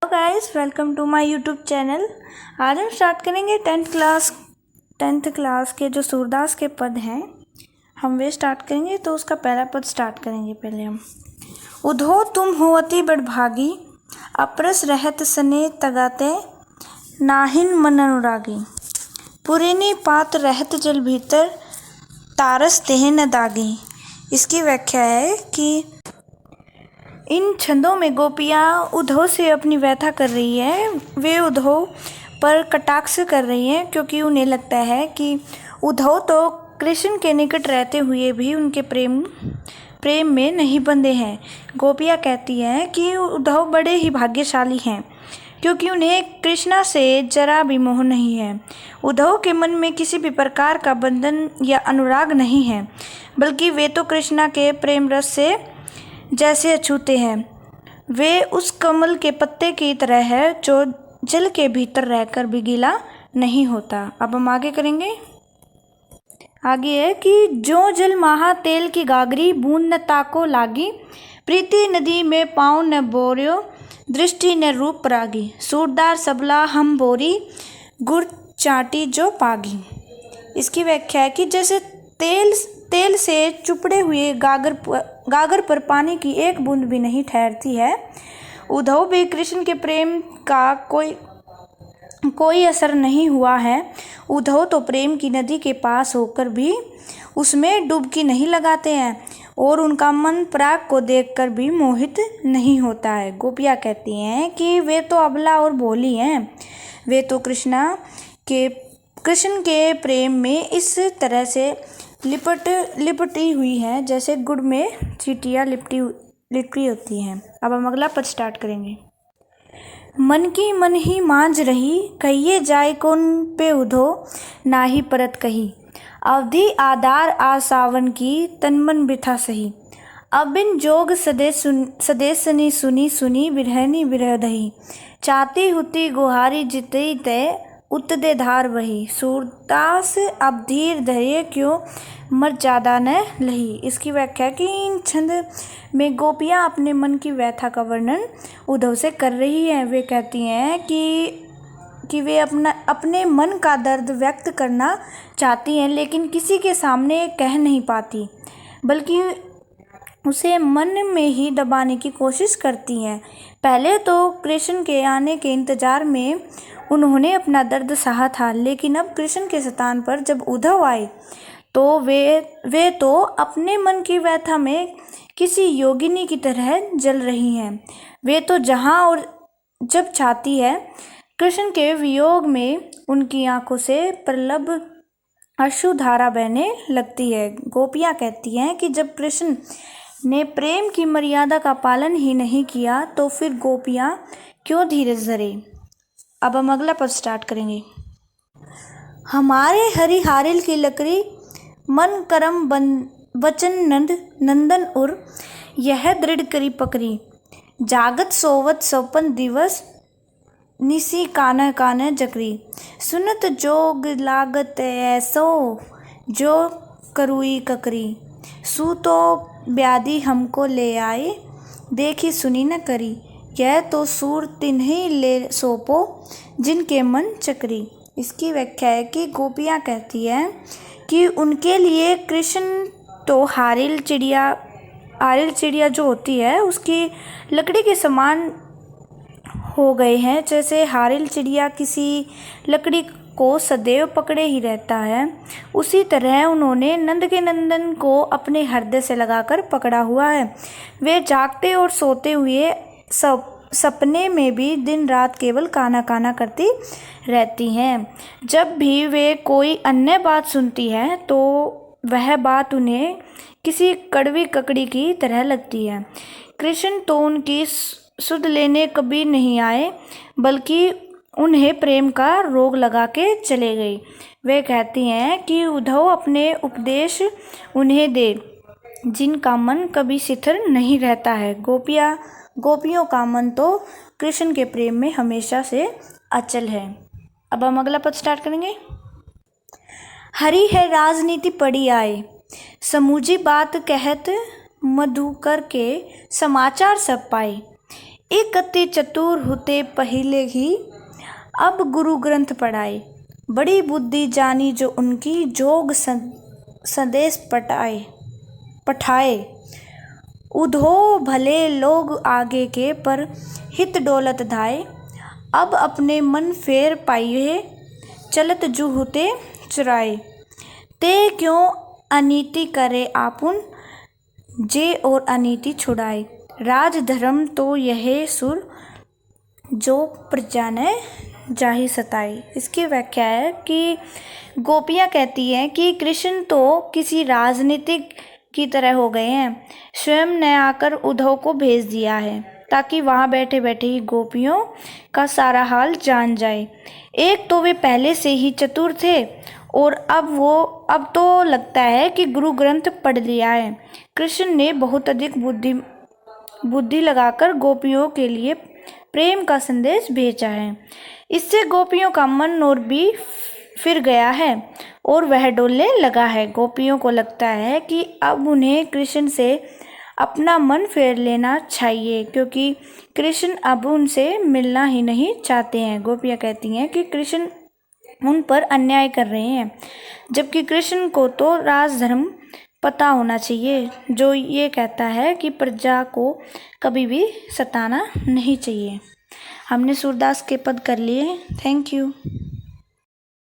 Guys, welcome to my YouTube channel. आज हम start करेंगे टेंथ क्लास के जो सूरदास के पद हैं हम वे स्टार्ट करेंगे। तो उसका पहला पद स्टार्ट करेंगे। पहले हम उधो तुम हो अति बड़भागी, अपरस रहत सने तगाते, नाहिन मन अनुरागी, पुरेनी पात रहत जल भीतर, तारस तेह न दागी। इसकी व्याख्या है कि इन छंदों में गोपियाँ उद्धव से अपनी व्यथा कर रही है। वे उद्धव पर कटाक्ष कर रही हैं क्योंकि उन्हें लगता है कि उद्धव तो कृष्ण के निकट रहते हुए भी उनके प्रेम में नहीं बंधे हैं। गोपियाँ कहती हैं कि उद्धव बड़े ही भाग्यशाली हैं क्योंकि उन्हें कृष्णा से जरा भी मोह नहीं है। उद्धव के मन में किसी भी प्रकार का बंधन या अनुराग नहीं है, बल्कि वे तो कृष्णा के प्रेम रस से जैसे अछूते हैं। वे उस कमल के पत्ते की तरह है जो जल के भीतर रहकर भी गीला नहीं होता। अब हम आगे करेंगे। आगे है कि जो जल महा तेल की गागरी, बूंद न ताको लागी, प्रीति नदी में पाँव न बोर्यो, दृष्टि न रूप परागी, सूरदार सबला हम बोरी, गुड़ चाटी जो पागी। इसकी व्याख्या है कि जैसे तेल से चुपड़े हुए गागर पर पानी की एक बूंद भी नहीं ठहरती है, उद्धव भी कृष्ण के प्रेम का कोई असर नहीं हुआ है। उद्धव तो प्रेम की नदी के पास होकर भी उसमें डुबकी नहीं लगाते हैं और उनका मन पराग को देखकर भी मोहित नहीं होता है। गोपियाँ कहती हैं कि वे तो अबला और भोली हैं। वे तो कृष्ण के प्रेम में इस तरह से लिपटी हुई है जैसे गुड़ में चींटियाँ लिपटी होती हैं। अब हम अगला पद स्टार्ट करेंगे। मन की मन ही मांझ रही, कहिए जाय कौन पे उधो, नाही परत कही, अवधि आधार आ सावन की, तन मन बिथा सही, अबिन जोग सदेसनी सुनी बिरहनी बिरह दही, चाती हुती गुहारी जितई तय, उत्दे धार वही, सूरदास अब धीर धैर्य क्यों, मर ज्यादा न लही। इसकी व्याख्या कि इन छंद में गोपियाँ अपने मन की व्यथा का वर्णन उद्धव से कर रही हैं। वे कहती हैं कि वे अपने मन का दर्द व्यक्त करना चाहती हैं, लेकिन किसी के सामने कह नहीं पाती, बल्कि उसे मन में ही दबाने की कोशिश करती हैं। पहले तो कृष्ण के आने के इंतजार में उन्होंने अपना दर्द सहा था, लेकिन अब कृष्ण के स्थान पर जब उद्धव आए तो वे तो अपने मन की व्यथा में किसी योगिनी की तरह जल रही हैं। वे तो जहाँ और जब चाहती है कृष्ण के वियोग में उनकी आंखों से प्रलभ अश्रुधारा बहने लगती है। गोपियाँ कहती हैं कि जब कृष्ण ने प्रेम की मर्यादा का पालन ही नहीं किया तो फिर गोपियाँ क्यों धीरज धरे। अब हम अगला पद स्टार्ट करेंगे। हमारे हरि हारिल की लकड़ी, मन करम वचन नंदन उर, यह दृढ़ करी पकड़ी, जागत सोवत सौपन दिवस, निसी कान कान जकरी, सुनत जोग लागत ऐसो, जो करुई ककरी, सूतो व्याधि हमको ले आए, देखी सुनी न करी, यह तो सूर तिन्हीं ले सोपो, जिनके मन चकरी। इसकी व्याख्या है कि गोपियाँ कहती हैं कि उनके लिए कृष्ण तो हारिल चिड़िया जो होती है उसकी लकड़ी के समान हो गए हैं। जैसे हारिल चिड़िया किसी लकड़ी को सदैव पकड़े ही रहता है, उसी तरह उन्होंने नंद के नंदन को अपने हृदय से लगाकर पकड़ा हुआ है। वे जागते और सोते हुए सपने में भी दिन रात केवल काना काना करती रहती हैं। जब भी वे कोई अन्य बात सुनती हैं तो वह बात उन्हें किसी कड़वी ककड़ी की तरह लगती है। कृष्ण तो उनकी सुध लेने कभी नहीं आए, बल्कि उन्हें प्रेम का रोग लगा के चले गए। वे कहती हैं कि उद्धव अपने उपदेश उन्हें दे, जिनका मन कभी शिथिल नहीं रहता है। गोपियों का मन तो कृष्ण के प्रेम में हमेशा से अचल है। अब हम अगला पद स्टार्ट करेंगे। हरि है राजनीति पड़ी आए, समूजी बात कहत, मधुकर के समाचार सब पाए, एक अति चतुर होते पहले ही, अब गुरु ग्रंथ पढ़ाए। बड़ी बुद्धि जानी जो उनकी, जोग संदेश पठाए। उधो भले लोग आगे के, पर हित डोलत धाय। अब अपने मन फेर पाइए, चलत जू होते चुराए। ते क्यों अनीति करे आपुन, जे और अनीति छुड़ाए। राज धर्म तो यह सुर, जो प्रजा ने जाहि सताई। इसकी व्याख्या है कि गोपियाँ कहती हैं कि कृष्ण तो किसी राजनीतिक की तरह हो गए हैं। स्वयं ने आकर उद्धव को भेज दिया है ताकि वहाँ बैठे बैठे ही गोपियों का सारा हाल जान जाए। एक तो वे पहले से ही चतुर थे और अब तो लगता है कि गुरु ग्रंथ पढ़ लिया है। कृष्ण ने बहुत अधिक बुद्धि लगाकर गोपियों के लिए प्रेम का संदेश भेजा है। इससे गोपियों का मन और भी फिर गया है और वह डोलने लगा है। गोपियों को लगता है कि अब उन्हें कृष्ण से अपना मन फेर लेना चाहिए, क्योंकि कृष्ण अब उनसे मिलना ही नहीं चाहते हैं। गोपियाँ कहती हैं कि कृष्ण उन पर अन्याय कर रहे हैं, जबकि कृष्ण को तो राजधर्म पता होना चाहिए, जो ये कहता है कि प्रजा को कभी भी सताना नहीं चाहिए। हमने सूरदास के पद कर लिए। Thank you.